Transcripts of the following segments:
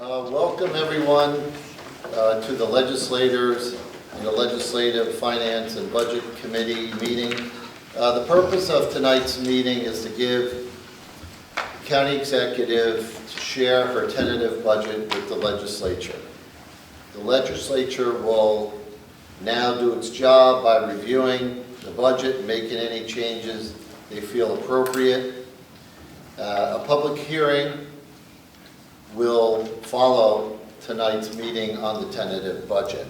Welcome everyone to the legislators and the Legislative Finance and Budget Committee meeting. The purpose of tonight's meeting is to give the county executive to share her tentative budget with the legislature. The legislature will now do its job by reviewing the budget and making any changes they feel appropriate. A public hearing will follow tonight's meeting on the tentative budget.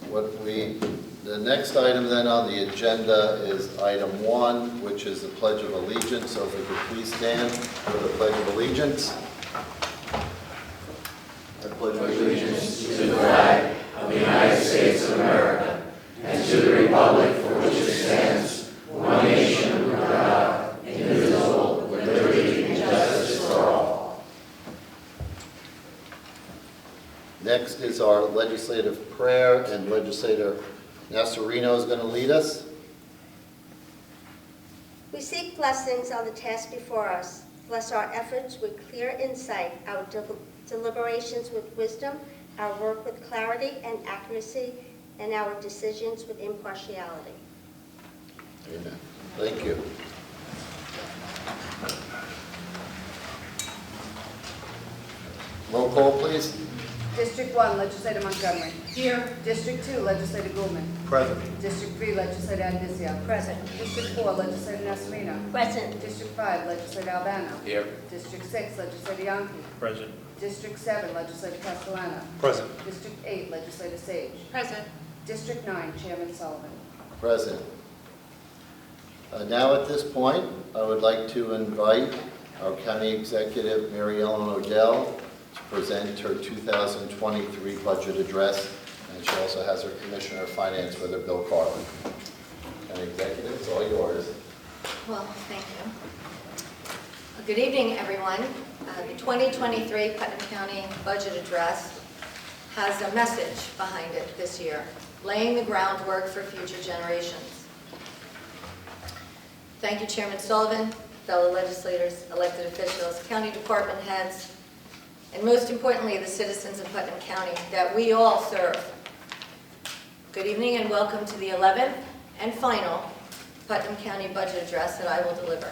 The next item then on the agenda is item 1, which is the Pledge of Allegiance. So if we could please stand for the Pledge of Allegiance. I pledge allegiance to the flag of the United States of America and to the republic for which it stands, one nation under God, indivisible, with liberty and justice for all. Next is our legislative prayer, and Legislator Nasarino is going to lead us. We seek blessings on the task before us. Bless our efforts with clear insight, our deliberations with wisdom, our work with clarity and accuracy, and our decisions with impartiality. Amen. Thank you. Roll call, please. District 1, Legislator Montgomery. Here. District 2, Legislator Goulman. Present. District 3, Legislator Andisio. Present. District 4, Legislator Nasarino. Present. District 5, Legislator Albano. Here. District 6, Legislator Yonke. Present. District 7, Legislator Castellano. Present. District 8, Legislator Sage. Present. District 9, Chairman Sullivan. Present. Now at this point, I would like to invite our County Executive, Mary Ellen Odell, to present her 2023 budget address, and she also has her Commissioner of Finance with her, Bill Carlin. County Executive, it's all yours. Well, thank you. Good evening, everyone. The 2023 Putnam County Budget Address has a message behind it this year, laying the groundwork for future generations. Thank you, Chairman Sullivan, fellow legislators, elected officials, county department heads, and most importantly, the citizens of Putnam County that we all serve. Good evening and welcome to the 11th and final Putnam County Budget Address that I will deliver.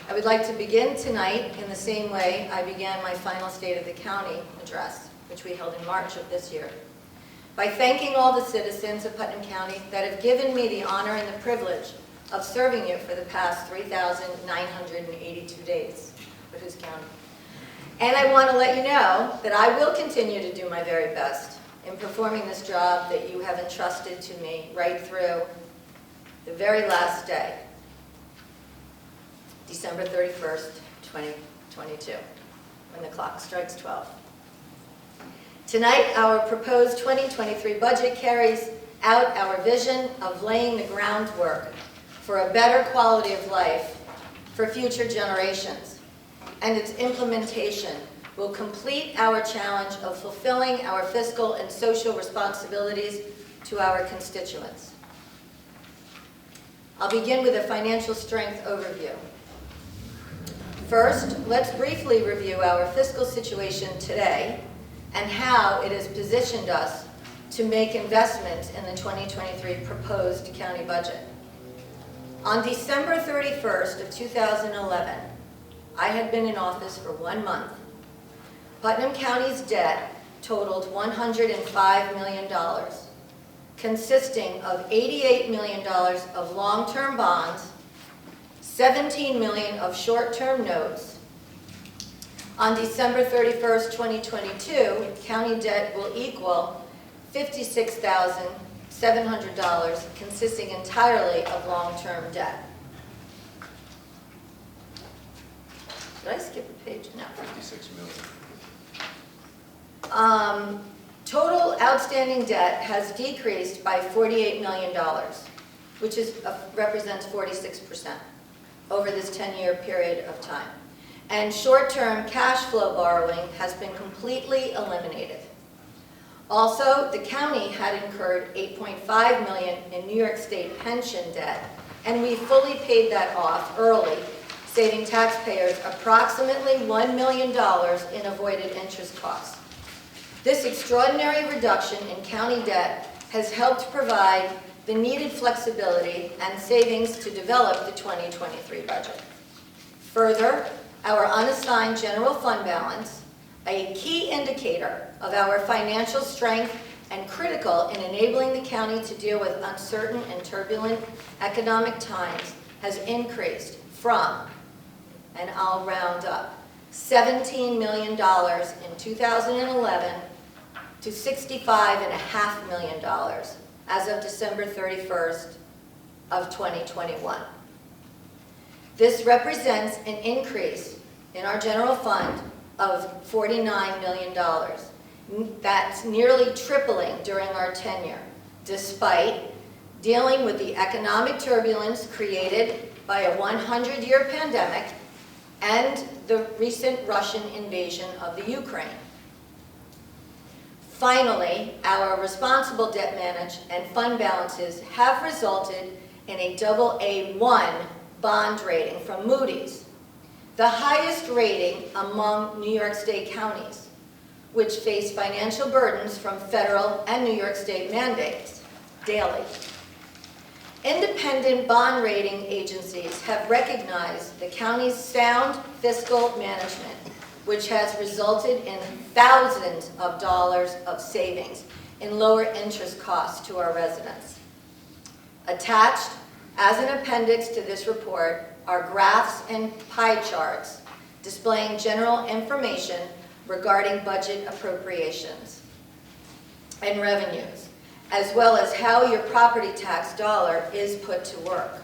I would like to begin tonight in the same way I began my final State of the County address, which we held in March of this year, by thanking all the citizens of Putnam County that have given me the honor and the privilege of serving you for the past 3,982 days, but who's counting? And I want to let you know that I will continue to do my very best in performing this job that you have entrusted to me right through the very last day, December 31st, 2022, when the clock strikes 12. Tonight, our proposed 2023 budget carries out our vision of laying the groundwork for a better quality of life for future generations, and its implementation will complete our challenge of fulfilling our fiscal and social responsibilities to our constituents. I'll begin with a financial strength overview. First, let's briefly review our fiscal situation today and how it has positioned us to make investments in the 2023 proposed county budget. On December 31st of 2011, I had been in office for 1 month. Putnam County's debt totaled $105 million, consisting of $88 million of long-term bonds, $17 million of short-term notes. On December 31st, 2022, county debt will equal $56,700, consisting entirely of long-term debt. Did I skip a page? No. 56 million. Total outstanding debt has decreased by $48 million, which represents 46% over this 10-year period of time. And short-term cash flow borrowing has been completely eliminated. Also, the county had incurred $8.5 million in New York State pension debt, and we fully paid that off early saving taxpayers approximately $1 million in avoided interest costs. This extraordinary reduction in county debt has helped provide the needed flexibility and savings to develop the 2023 budget. Further, our unassigned general fund balance, a key indicator of our financial strength and critical in enabling the county to deal with uncertain and turbulent economic times, has increased from, and I'll round up, $17 million in 2011 to $65.5 million as of December 31st of 2021. This represents an increase in our general fund of $49 million. That's nearly tripling during our tenure, despite dealing with the economic turbulence created by a 100-year pandemic and the recent Russian invasion of the Ukraine. Finally, our responsible debt management and fund balances have resulted in a AA1 bond rating from Moody's, the highest rating among New York State counties, which face financial burdens from federal and New York State mandates daily. Independent bond rating agencies have recognized the county's sound fiscal management, which has resulted in thousands of dollars of savings in lower interest costs to our residents. Attached as an appendix to this report are graphs and pie charts displaying general information regarding budget appropriations and revenues, as well as how your property tax dollar is put to work.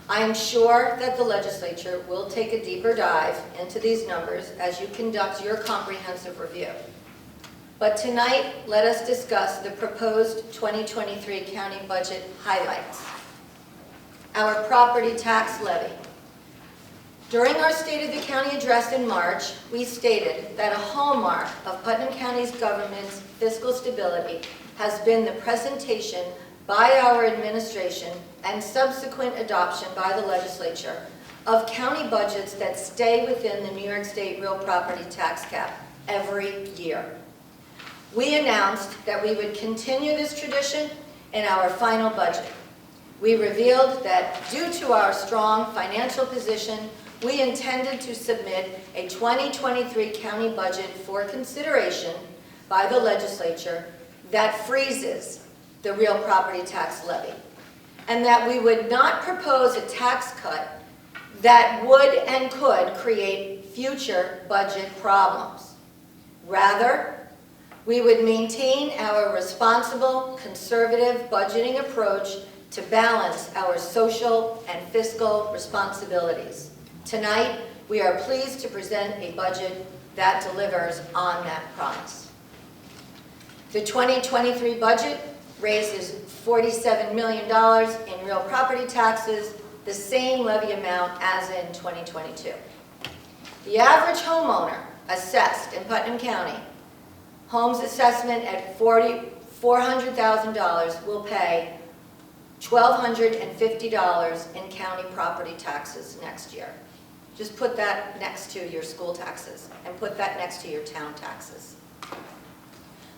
I am sure that the legislature will take a deeper dive into these numbers as you conduct your comprehensive review. But tonight, let us discuss the proposed 2023 county budget highlights. Our property tax levy. During our State of the County address in March, we stated that a hallmark of Putnam County's government's fiscal stability has been the presentation by our administration and subsequent adoption by the legislature of county budgets that stay within the New York State real property tax cap every year. We announced that we would continue this tradition in our final budget. We revealed that due to our strong financial position, we intended to submit a 2023 county budget for consideration by the legislature that freezes the real property tax levy, and that we would not propose a tax cut that would and could create future budget problems. Rather, we would maintain our responsible, conservative budgeting approach to balance our social and fiscal responsibilities. Tonight, we are pleased to present a budget that delivers on that promise. The 2023 budget raises $47 million in real property taxes, the same levy amount as in 2022. The average homeowner assessed in Putnam County, home's assessment at $400,000 will pay $1,250 in county property taxes next year. Just put that next to your school taxes and put that next to your town taxes.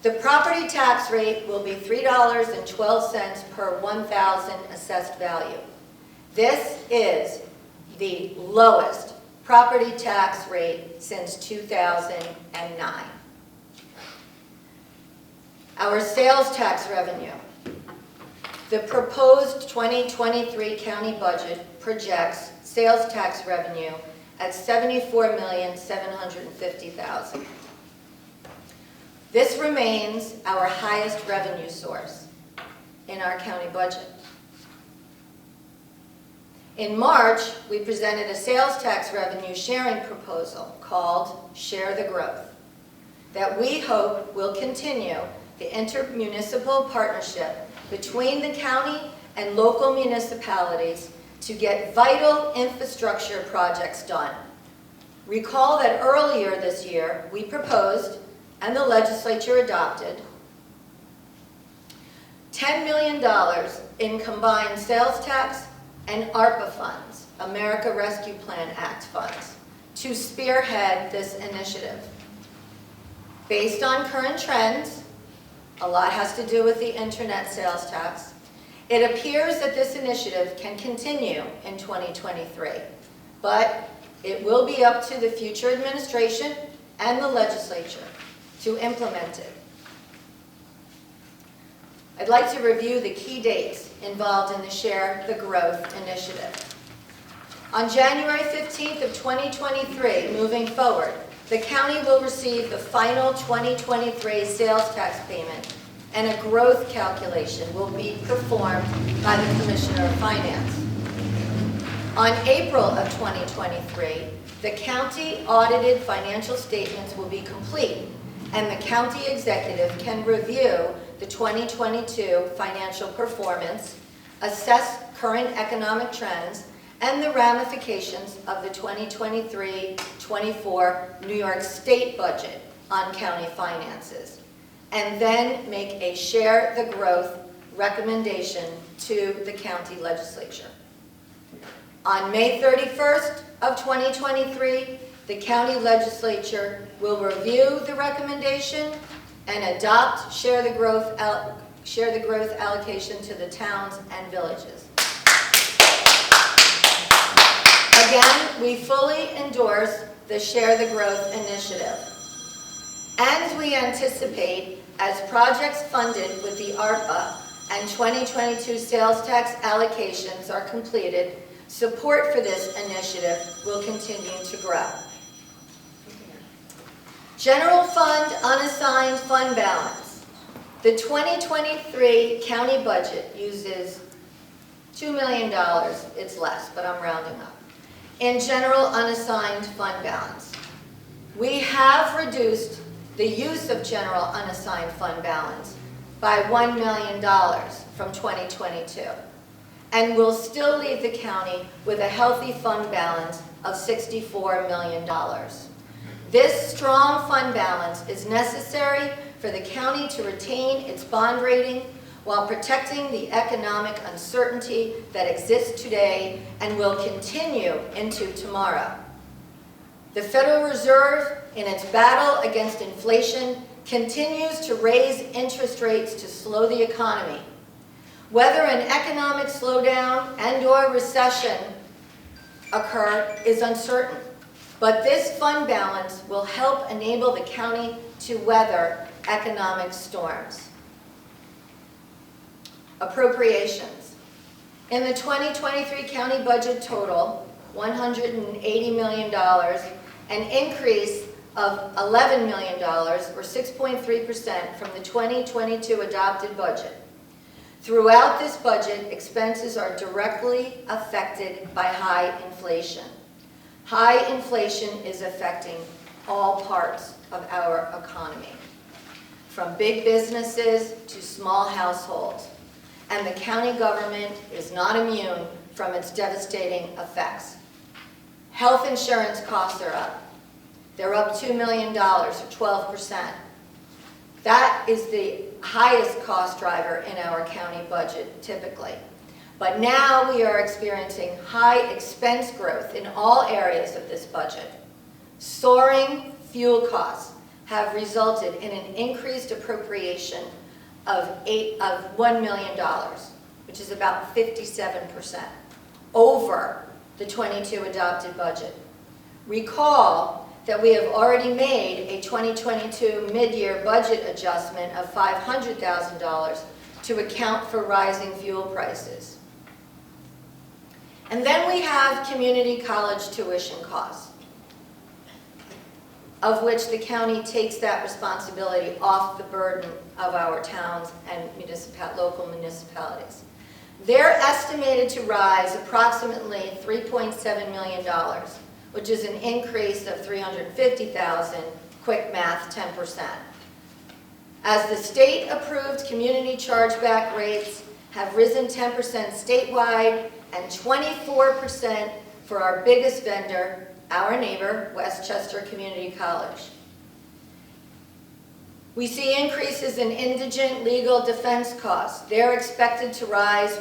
The property tax rate will be $3.12 per 1,000 assessed value. This is the lowest property tax rate since 2009. Our sales tax revenue. The proposed 2023 county budget projects sales tax revenue at $74,750,000. This remains our highest revenue source in our county budget. In March, we presented a sales tax revenue sharing proposal called Share the Growth that we hope will continue the intermunicipal partnership between the county and local municipalities to get vital infrastructure projects done. Recall that earlier this year, we proposed, and the legislature adopted, $10 million in combined sales tax and ARPA funds America Rescue Plan Act funds to spearhead this initiative. Based on current trends, a lot has to do with the internet sales tax, it appears that this initiative can continue in 2023, but it will be up to the future administration and the legislature to implement it. I'd like to review the key dates involved in the Share the Growth initiative. On January 15th of 2023, moving forward, the county will receive the final 2023 sales tax payment, and a growth calculation will be performed by the Commissioner of Finance. On April of 2023, the county audited financial statements will be complete, and the county executive can review the 2022 financial performance, assess current economic trends, and the ramifications of the 2023-24 New York State budget on county finances, and then make a Share the Growth recommendation to the county legislature. On May 31st of 2023, the county legislature will review the recommendation and adopt Share the Growth allocation to the towns and villages. Again, we fully endorse the Share the Growth initiative. And we anticipate, as projects funded with the ARPA and 2022 sales tax allocations are completed, support for this initiative will continue to grow. General Fund Unassigned Fund Balance. The 2023 county budget uses $2 million, it's less, but I'm rounding up, in general unassigned fund balance. We have reduced the use of general unassigned fund balance by $1 million from 2022, and will still leave the county with a healthy fund balance of $64 million. This strong fund balance is necessary for the county to retain its bond rating while protecting the economic uncertainty that exists today and will continue into tomorrow. The Federal Reserve, in its battle against inflation, continues to raise interest rates to slow the economy. Whether an economic slowdown and/or recession occur is uncertain, but this fund balance will help enable the county to weather economic storms. Appropriations. In the 2023 county budget total, $180 million, an increase of $11 million, or 6.3% from the 2022 adopted budget. Throughout this budget, expenses are directly affected by high inflation. High inflation is affecting all parts of our economy, from big businesses to small households, and the county government is not immune from its devastating effects. Health insurance costs are up. They're up $2 million, or 12%. That is the highest cost driver in our county budget, typically. But now we are experiencing high expense growth in all areas of this budget. Soaring fuel costs have resulted in an increased appropriation of $1 million, which is about 57%, over the 22 adopted budget. Recall that we have already made a 2022 mid-year budget adjustment of $500,000 to account for rising fuel prices. And then we have community college tuition costs, of which the county takes that responsibility off the burden of our towns and local municipalities. They're estimated to rise approximately $3.7 million, which is an increase of $350,000, quick math, 10%. As the state-approved community chargeback rates have risen 10% statewide and 24% for our biggest vendor, our neighbor, Westchester Community College. We see increases in indigent legal defense costs. They're expected to rise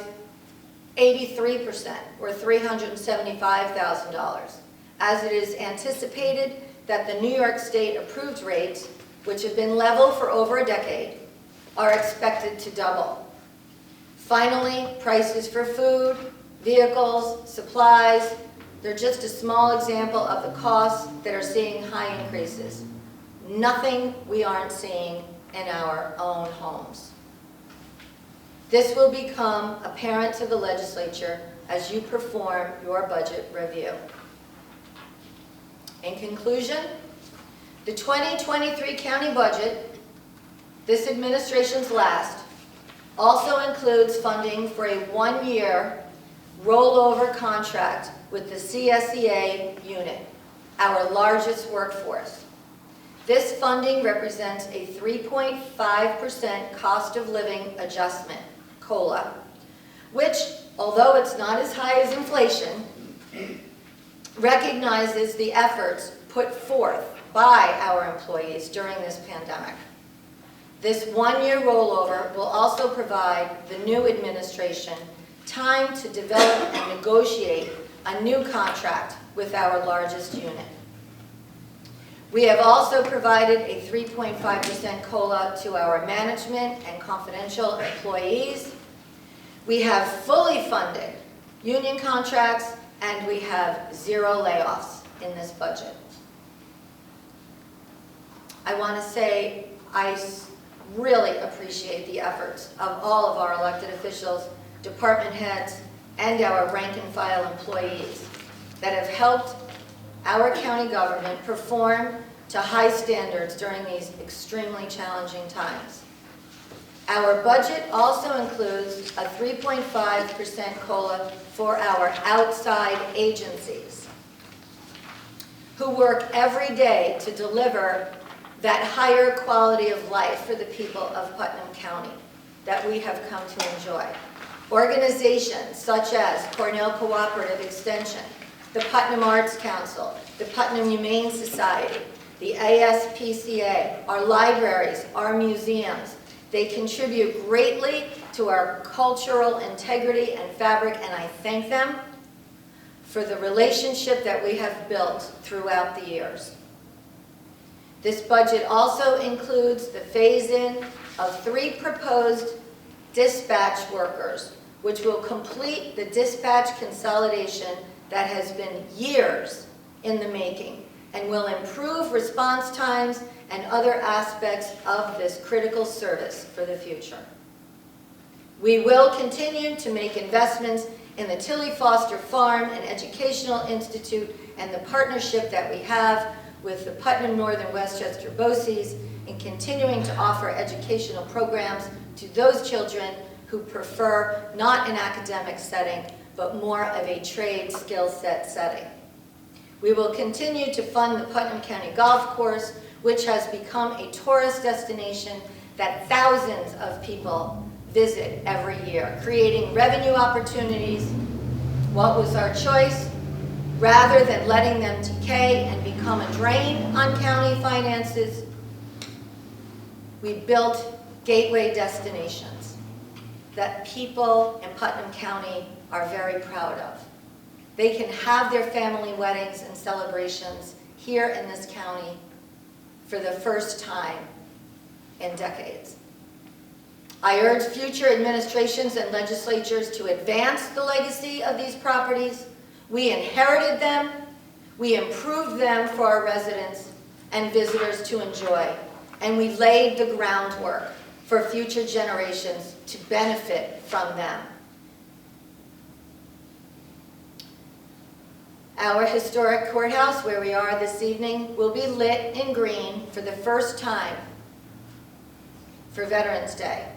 83%, or $375,000, as it is anticipated that the New York State approved rates, which have been level for over a decade, are expected to double. Finally, prices for food, vehicles, supplies, they're just a small example of the costs that are seeing high increases. Nothing we aren't seeing in our own homes. This will become apparent to the legislature as you perform your budget review. In conclusion, the 2023 county budget, this administration's last, also includes funding for a one-year rollover contract with the CSEA unit, our largest workforce. This funding represents a 3.5% cost of living adjustment, COLA, which, although it's not as high as inflation, recognizes the efforts put forth by our employees during this pandemic. This one-year rollover will also provide the new administration time to develop and negotiate a new contract with our largest unit. We have also provided a 3.5% COLA to our management and confidential employees. We have fully funded union contracts, and we have 0 layoffs in this budget. I want to say I really appreciate the efforts of all of our elected officials, department heads, and our rank and file employees that have helped our county government perform to high standards during these extremely challenging times. Our budget also includes a 3.5% COLA for our outside agencies who work every day to deliver that higher quality of life for the people of Putnam County that we have come to enjoy. Organizations such as Cornell Cooperative Extension, the Putnam Arts Council, the Putnam Humane Society, the ASPCA, our libraries, our museums, they contribute greatly to our cultural integrity and fabric, and I thank them for the relationship that we have built throughout the years. This budget also includes the phase-in of 3 proposed dispatch workers, which will complete the dispatch consolidation that has been years in the making and will improve response times and other aspects of this critical service for the future. We will continue to make investments in the Tilly Foster Farm and Educational Institute and the partnership that we have with the Putnam Northern Westchester BOCES in continuing to offer educational programs to those children who prefer not an academic setting, but more of a trade skill set setting. We will continue to fund the Putnam County Golf Course, which has become a tourist destination that thousands of people visit every year, creating revenue opportunities. What was our choice? Rather than letting them decay and become a drain on county finances, we built gateway destinations that people in Putnam County are very proud of. They can have their family weddings and celebrations here in this county for the first time in decades. I urge future administrations and legislatures to advance the legacy of these properties. We inherited them, we improved them for our residents and visitors to enjoy, and we laid the groundwork for future generations to benefit from them. Our historic courthouse, where we are this evening, will be lit in green for the first time for Veterans Day.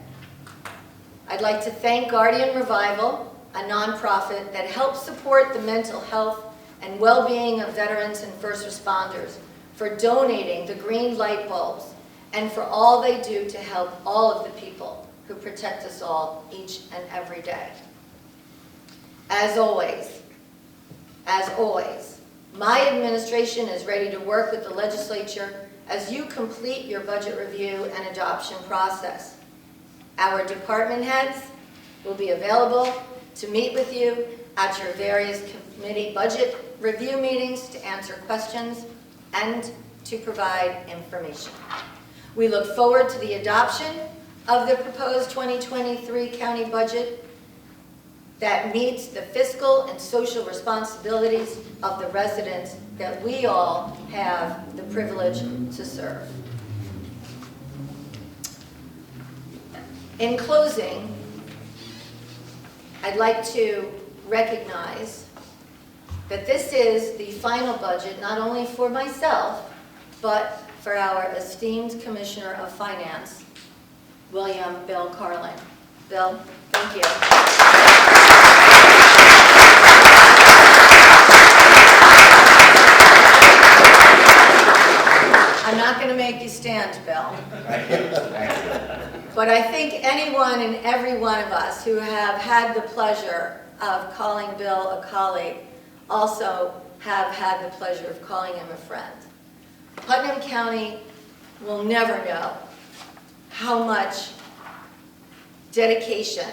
I'd like to thank Guardian Revival, a nonprofit that helps support the mental health and well-being of veterans and first responders, for donating the green light bulbs and for all they do to help all of the people who protect us all each and every day. As always, my administration is ready to work with the legislature as you complete your budget review and adoption process. Our department heads will be available to meet with you at your various committee budget review meetings, to answer questions, and to provide information. We look forward to the adoption of the proposed 2023 county budget that meets the fiscal and social responsibilities of the residents that we all have the privilege to serve. In closing, I'd like to recognize that this is the final budget, not only for myself, but for our esteemed Commissioner of Finance, Bill Carlin. Bill, thank you. I'm not going to make you stand, Bill. But I think anyone and every one of us who have had the pleasure of calling Bill a colleague also have had the pleasure of calling him a friend. Putnam County will never know how much dedication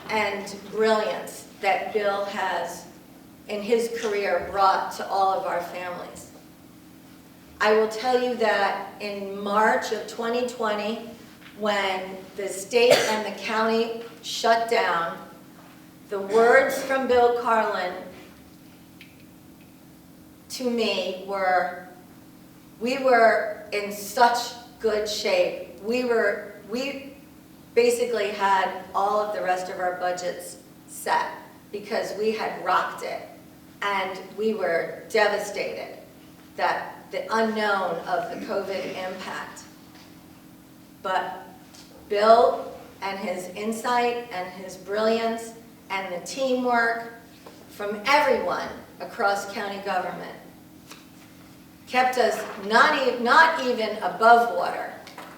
and brilliance that Bill has in his career brought to all of our families. I will tell you that in March of 2020, when the state and the county shut down, the words from Bill Carlin to me were, we were in such good shape. We basically had all of the rest of our budgets set because we had rocked it, and we were devastated that the unknown of the COVID impact. But Bill and his insight and his brilliance and the teamwork from everyone across county government kept us not even above water,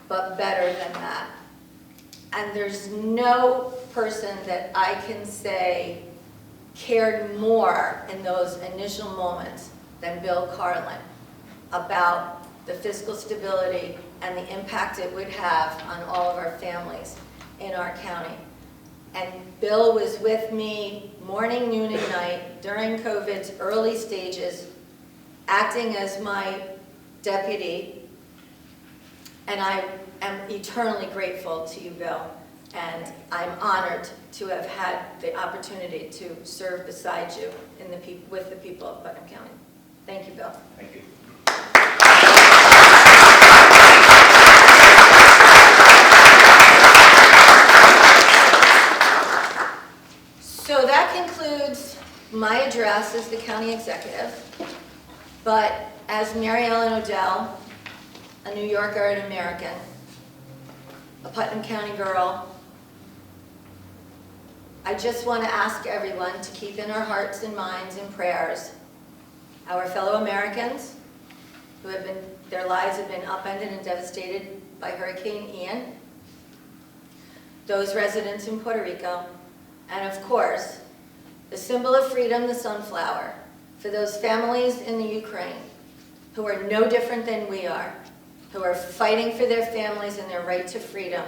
but better than that. And there's no person that I can say cared more in those initial moments than Bill Carlin about the fiscal stability and the impact it would have on all of our families in our county. And Bill was with me morning, noon, and night during COVID's early stages, acting as my deputy, and I am eternally grateful to you, Bill, and I'm honored to have had the opportunity to serve beside you with the people of Putnam County. Thank you, Bill. Thank you. So that concludes my address as the county executive. But as Mary Ellen Odell, a New Yorker and American, a Putnam County girl, I just want to ask everyone to keep in our hearts and minds and prayers our fellow Americans who have been, their lives have been upended and devastated by Hurricane Ian, those residents in Puerto Rico, and of course, the symbol of freedom, the sunflower, for those families in the Ukraine who are no different than we are, who are fighting for their families and their right to freedom,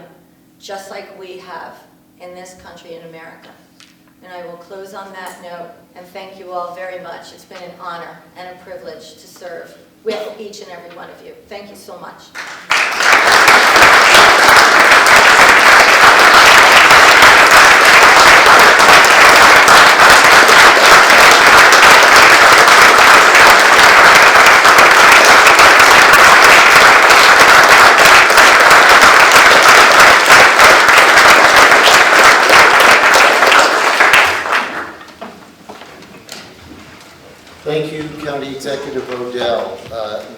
just like we have in this country in America. And I will close on that note and thank you all very much. It's been an honor and a privilege to serve with each and every one of you. Thank you so much. Thank you, County Executive Odell.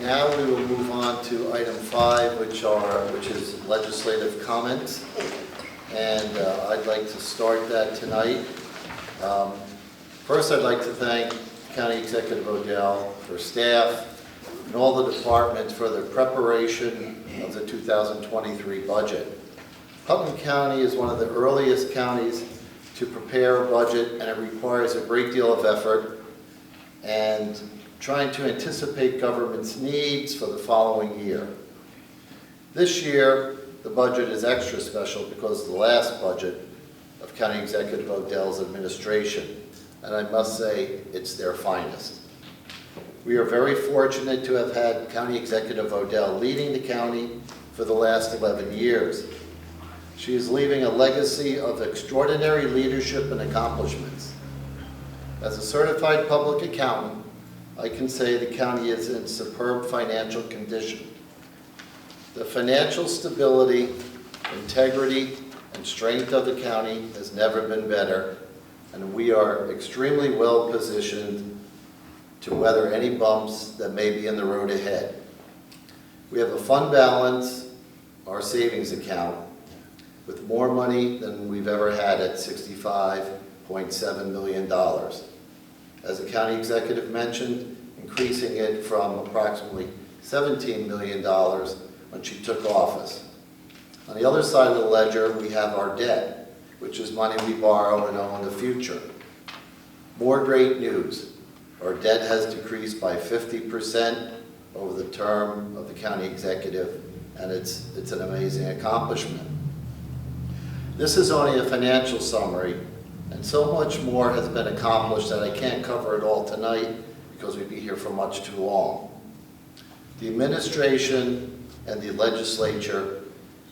Now we will move on to item 5, which is legislative comments. And I'd like to start that tonight. First, I'd like to thank County Executive Odell, her staff, and all the departments for their preparation of the 2023 budget. Putnam County is one of the earliest counties to prepare a budget, and it requires a great deal of effort and trying to anticipate government's needs for the following year. This year, the budget is extra special because the last budget of County Executive Odell's administration, and I must say, it's their finest. We are very fortunate to have had County Executive Odell leading the county for the last 11 years. She is leaving a legacy of extraordinary leadership and accomplishments. As a certified public accountant, I can say the county is in superb financial condition. The financial stability, integrity, and strength of the county has never been better, and we are extremely well positioned to weather any bumps that may be in the road ahead. We have a fund balance, our savings account, with more money than we've ever had at $65.7 million. As the county executive mentioned, increasing it from approximately $17 million when she took office. On the other side of the ledger, we have our debt, which is money we borrow and owe in the future. More great news. Our debt has decreased by 50% over the term of the county executive, and it's an amazing accomplishment. This is only a financial summary, and so much more has been accomplished that I can't cover it all tonight because we'd be here for much too long. The administration and the legislature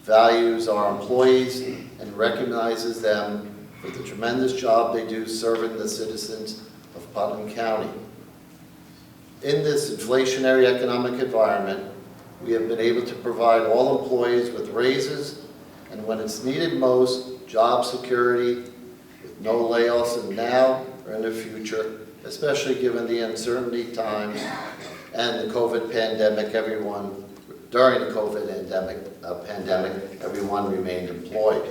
values our employees and recognizes them for the tremendous job they do serving the citizens of Putnam County. In this inflationary economic environment, we have been able to provide all employees with raises, and when it's needed most, job security with no layoffs in now or in the future, especially given the uncertainty times and the COVID pandemic. During the COVID pandemic, everyone remained employed.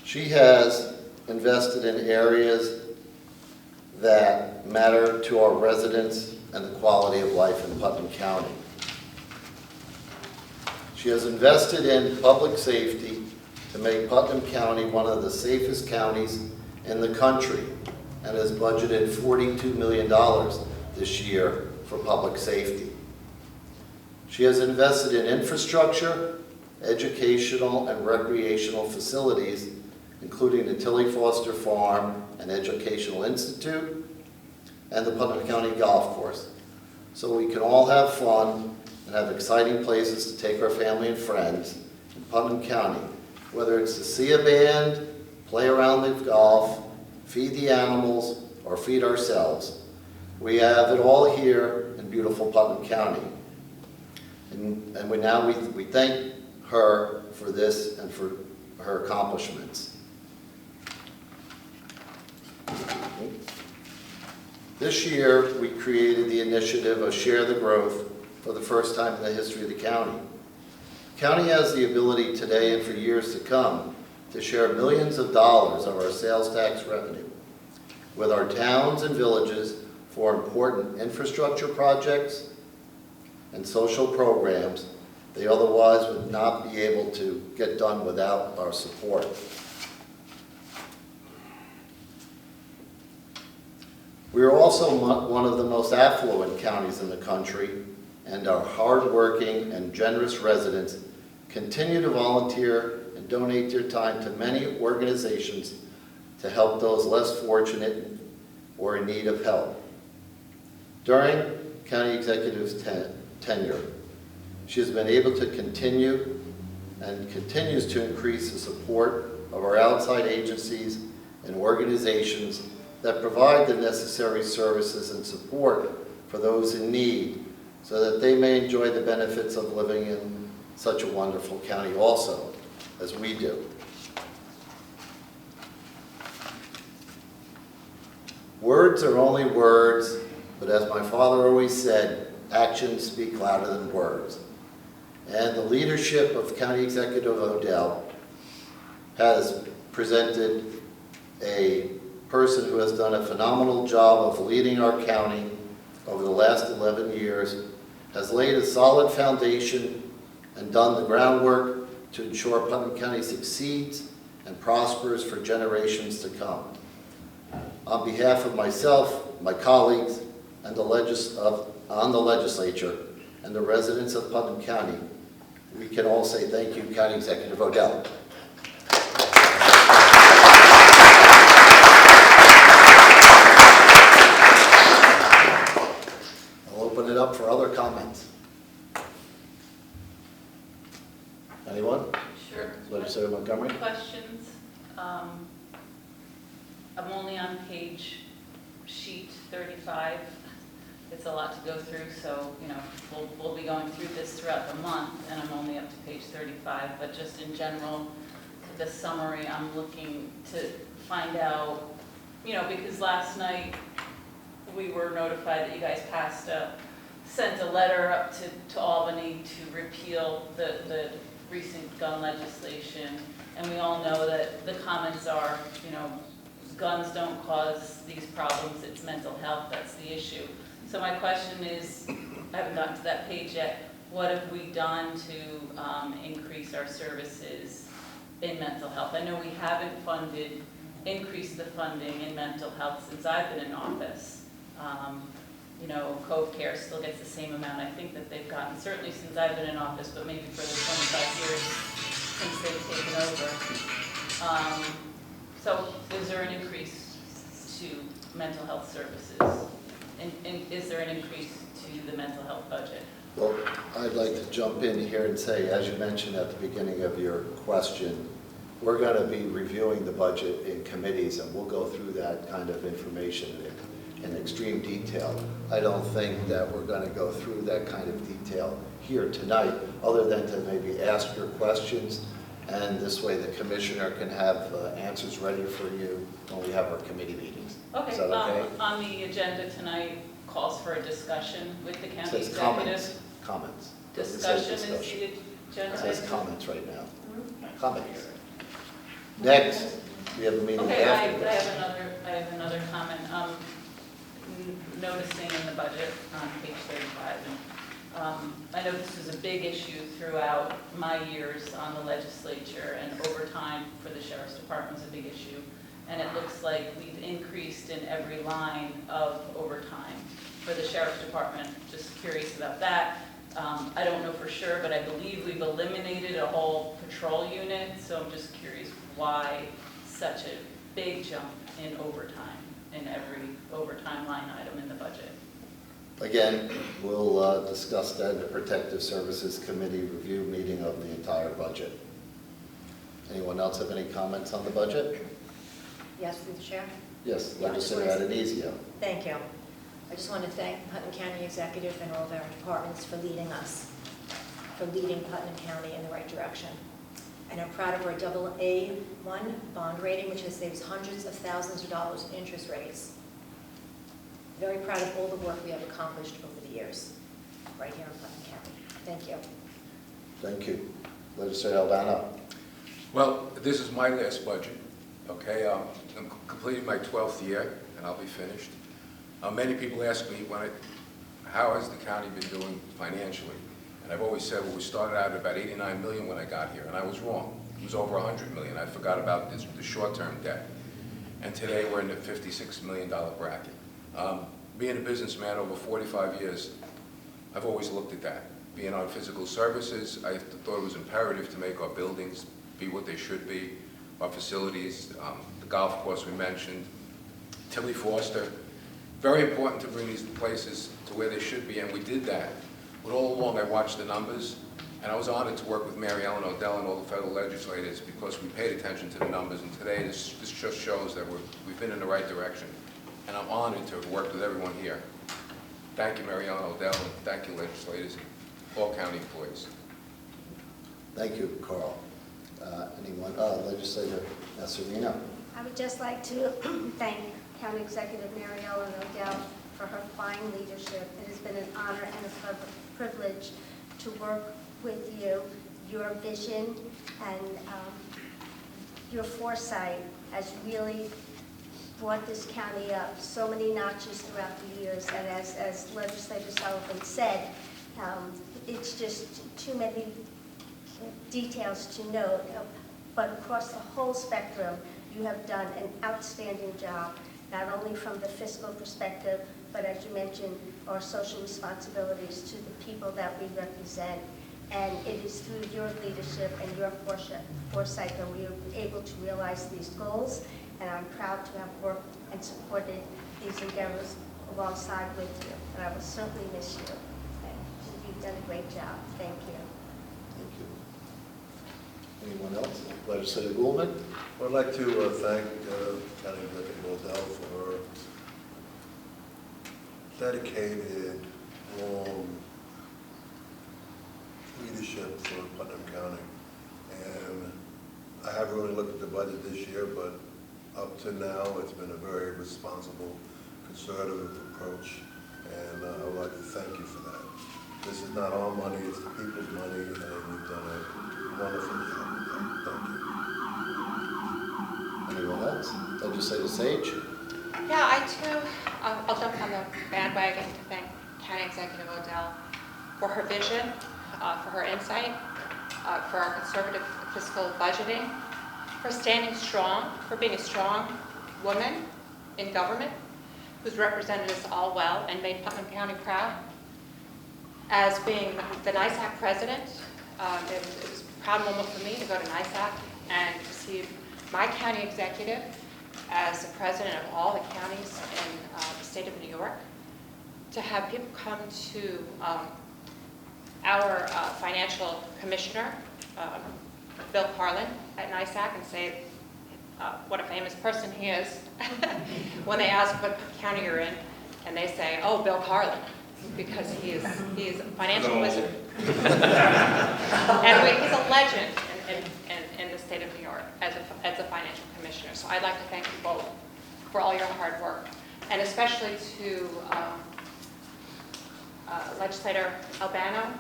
She has invested in areas that matter to our residents and the quality of life in Putnam County. She has invested in public safety to make Putnam County one of the safest counties in the country and has budgeted $42 million this year for public safety. She has invested in infrastructure, educational and recreational facilities, including the Tilly Foster Farm and Educational Institute and the Putnam County Golf Course, so we can all have fun and have exciting places to take our family and friends in Putnam County, whether it's to see a band, play around the golf, feed the animals, or feed ourselves. We have it all here in beautiful Putnam County. And we thank her for this and for her accomplishments. This year, we created the initiative of Share the Growth for the first time in the history of the county. The county has the ability today and for years to come to share millions of dollars of our sales tax revenue with our towns and villages for important infrastructure projects and social programs they otherwise would not be able to get done without our support. We are also one of the most affluent counties in the country, and our hardworking and generous residents continue to volunteer and donate their time to many organizations to help those less fortunate or in need of help. During County Executive's tenure, she has been able to continue and continues to increase the support of our outside agencies and organizations that provide the necessary services and support for those in need so that they may enjoy the benefits of living in such a wonderful county also, as we do. Words are only words, but as my father always said, actions speak louder than words. And the leadership of County Executive Odell has presented a person who has done a phenomenal job of leading our county over the last 11 years, has laid a solid foundation and done the groundwork to ensure Putnam County succeeds and prospers for generations to come. On behalf of myself, my colleagues, and the legislature, and the residents of Putnam County, we can all say thank you, County Executive Odell. Legislator Montgomery. Questions? I'm only on page sheet 35. It's a lot to go through, so, you know, we'll be going through this throughout the month, and I'm only up to page 35. But just in general, the summary, I'm looking to find out, you know, because last night we were notified that you guys sent a letter up to Albany to repeal the recent gun legislation. And we all know that the comments are, you know, guns don't cause these problems, it's mental health, that's the issue. So my question is, I haven't gotten to that page yet, what have we done to increase our services in mental health? I know we haven't increased the funding in mental health since I've been in office. You know, Cove Care still gets the same amount I think that they've gotten, certainly since I've been in office, but maybe for the 25 years since they've taken over. So is there an increase to mental health services? And is there an increase to the mental health budget? Well, I'd like to jump in here and say, as you mentioned at the beginning of your question, we're going to be reviewing the budget in committees, and we'll go through that kind of information in extreme detail. I don't think that we're going to go through that kind of detail here tonight, other than to maybe ask your questions, and this way the commissioner can have answers ready for you when we have our committee meetings. Okay. Is that okay? On the agenda tonight calls for a discussion with the It county says executive. comments. Doesn't say Discussion is discussion. the agenda. It says comments right now. Comments. Next, we have a meeting Okay, after I this. have another comment. Noticing in the budget on page 35, and I know this was a big issue throughout my years on the legislature, and overtime for the Sheriff's Department was a big issue. And it looks like we've increased in every line of overtime for the Sheriff's Department. Just curious about that. I don't know for sure, but I believe we've eliminated a whole patrol unit, so I'm just curious why such a big jump in overtime in every overtime line item in the budget. Again, we'll discuss that in the Protective Services Committee review meeting of the entire budget. Anyone else have any comments on the budget? Yes, through the chair. Yes, Yeah, I just Legislator wanted Adenizio. Thank you. I just want to thank Putnam County Executive and all of our departments for leading us, for leading Putnam County in the right direction. And I'm proud of our AA1 bond rating, which has saved hundreds of thousands of dollars in interest rates. Very proud of all the work we have accomplished over the years, right here in Putnam County. Thank you. Thank you. Legislator Albano. Well, this is my last budget, okay? I'm completing my 12th year, and I'll be finished. Many people ask me, how has the county been doing financially? And I've always said, well, we started out at about 89 million when I got here, and I was wrong. It was over 100 million. I forgot about the short-term debt. And today we're in the $56 million bracket. Being a businessman over 45 years, I've always looked at that. Being on physical services, I thought it was imperative to make our buildings be what they should be, our facilities, the golf course we mentioned, Tilly Foster. Very important to bring these places to where they should be, and we did that. But all along I watched the numbers, and I was honored to work with Mary Ellen Odell and all the federal legislators because we paid attention to the numbers, and today this just shows that we've been in the right direction. And I'm honored to have worked with everyone here. Thank you, Mary Ellen Odell, and thank you, legislators, and all county employees. Thank you, Carl. Anyone? Legislator Nasarino. I would just like to thank County Executive Mary Ellen Odell for her fine leadership. It has been an honor and a privilege to work with you. Your vision and your foresight has really brought this county up so many notches throughout the years. And as Legislator Sullivan said, it's just too many details to note. But across the whole spectrum, you have done an outstanding job, not only from the fiscal perspective, but as you mentioned, our social responsibilities to the people that we represent. And it is through your leadership and your foresight that we are able to realize these goals. And I'm proud to have worked and supported these endeavors alongside with you. And I will certainly miss you. And you've done a great job. Thank you. Thank you. Anyone else? Legislator Goulman? I'd like to thank County Executive Odell for her dedicated, long leadership for Putnam County. And I haven't really looked at the budget this year, but up to now, it's been a very responsible, conservative approach. And I would like to thank you for that. This is not our money, it's the people's money, and you've done a wonderful job. Thank you. Anyone else? Legislator Sage? Yeah, I too, I'll jump on the bandwagon to thank County Executive Odell for her vision, for her insight, for our conservative fiscal budgeting, for standing strong, for being a strong woman in government who's represented us all well and made Putnam County proud. As being the NISAC president, it was a proud moment for me to go to NISAC and receive my county executive as the president of all the counties in the state of New York, to have people come to our financial commissioner, Bill Carlin, at NISAC and say what a famous person he is when they ask what county you're in, and they say, oh, Bill Carlin, because he's a financial wizard. And he's a legend in the state of New York as a financial commissioner. So I'd like to thank you both for all your hard work, and especially to Legislator Albano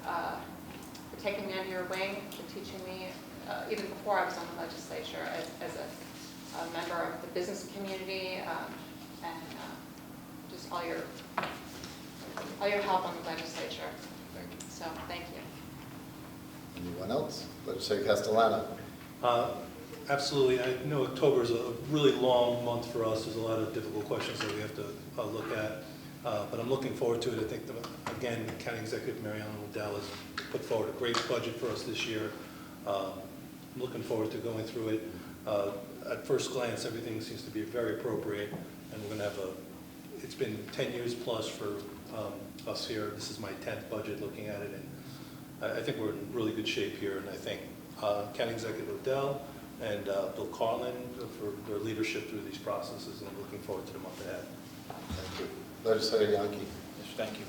for taking me under your wing and teaching me, even before I was on the legislature, as a member of the business community, and just all your help on the legislature. Thank you. So thank you. Anyone else? Legislator Castellano? Absolutely. I know October is a really long month for us. There's a lot of difficult questions that we have to look at. But I'm looking forward to it. I think, again, County Executive Mariana Odell has put forward a great budget for us this year. I'm looking forward to going through it. At first glance, everything seems to be very appropriate, and we're going to have it's been 10 years plus for us here. This is my 10th budget looking at it, and I think we're in really good shape here, and I thank County Executive Odell and Bill Carlin for their leadership through these processes, and I'm looking forward to the month ahead. Thank you. Legislator Yankee? Yes, thank you.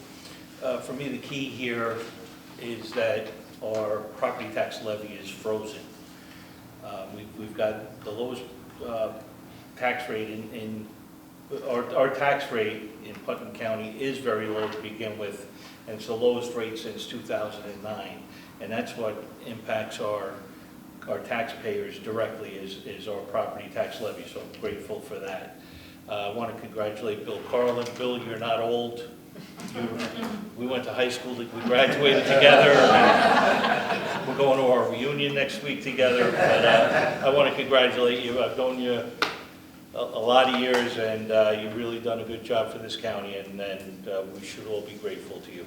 For me, the key here is that our property tax levy is frozen. We've got the lowest tax rate in our tax rate in Putnam County is very low to begin with, and it's the lowest rate since 2009, and that's what impacts our taxpayers directly is our property tax levy, so I'm grateful for that. I want to congratulate Bill Carlin. Bill, you're not old. We went to high school, we graduated together. We're going to our reunion next week together, but I want to congratulate you. I've known you a lot of years, and you've really done a good job for this county, and we should all be grateful to you.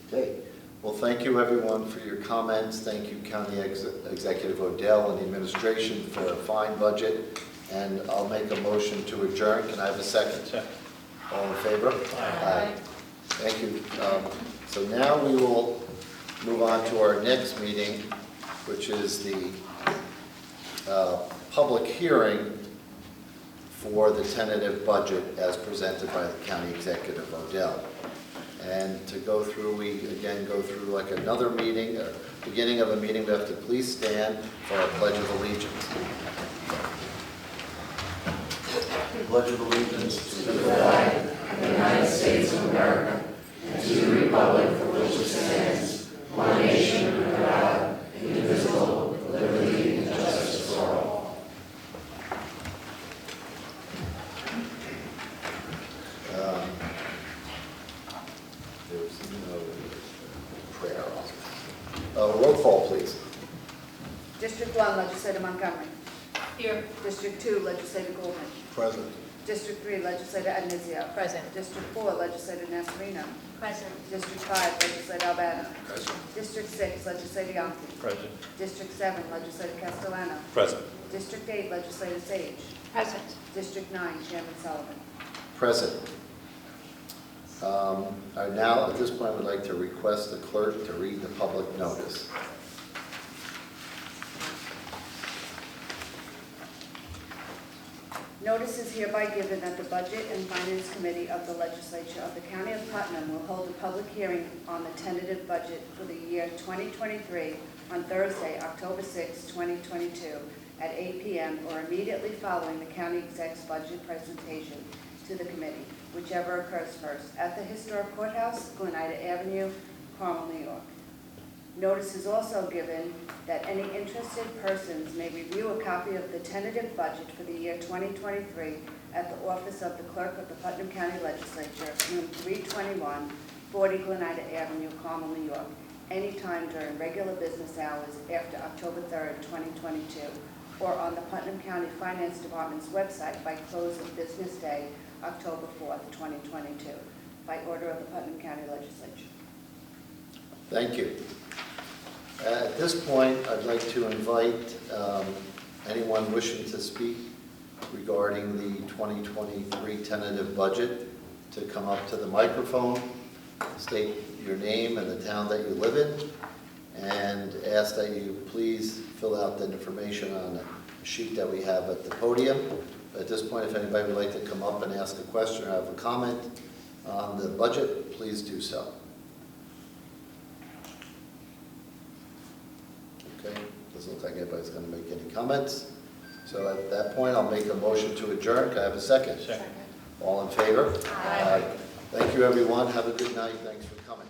Okay. Well, thank you, everyone, for your comments. Thank you, County Executive Odell and the administration for a fine budget. And I'll make a motion to adjourn. Can I have a second? Second. All in favor? Aye. Thank you. So now we will move on to our next meeting, which is the public hearing for the tentative budget as presented by the County Executive Odell. And to go through, we again go through like another meeting, beginning of a meeting. We have to please stand for our Pledge of Allegiance. Pledge of Allegiance To the flag of the United States of America, and to the republic for which it stands, one nation under God, indivisible, with liberty and justice for all. There's no prayer. Roll call, please. District 1, Legislator Montgomery. Here. District 2, Legislator Goulman. Present. District 3, Legislator Adnizio. Present. District 4, Legislator Nasarino. Present. District 5, Legislator Albano. Present. District 6, Legislator Yonke. Present. District 7, Legislator Castellano. Present. District 8, Legislator Sage. Present. District 9, Chairman Sullivan. Present. Now, at this point, I would like to request the clerk to read the public notice. Notice is hereby given that the Budget and Finance Committee of the Legislature of the County of Putnam will hold a public hearing on the tentative budget for the year 2023 on Thursday, October 6, 2022, at 8 p.m. or immediately following the county exec's budget presentation to the committee, whichever occurs first, at the Historic Courthouse, Glenida Avenue, Carmel, New York. Notice is also given that any interested persons may review a copy of the tentative budget for the year 2023 at the office of the Clerk of the Putnam County Legislature, room 321, 40 Glenida Avenue, Carmel, New York, anytime during regular business hours after October 3rd, 2022, or on the Putnam County Finance Department's website by close of business day, October 4th, 2022, by order of the Putnam County Legislature. Thank you. At this point, I'd like to invite anyone wishing to speak regarding the 2023 tentative budget to come up to the microphone, state your name and the town that you live in, and ask that you please fill out the information on the sheet that we have at the podium. At this point, if anybody would like to come up and ask a question or have a comment on the budget, please do so. Okay, doesn't look like anybody's going to make any comments. So at that point, I'll make a motion to adjourn. Can I have a second? Second. All in favor? Aye. Thank you, everyone. Have a good night. Thanks for coming.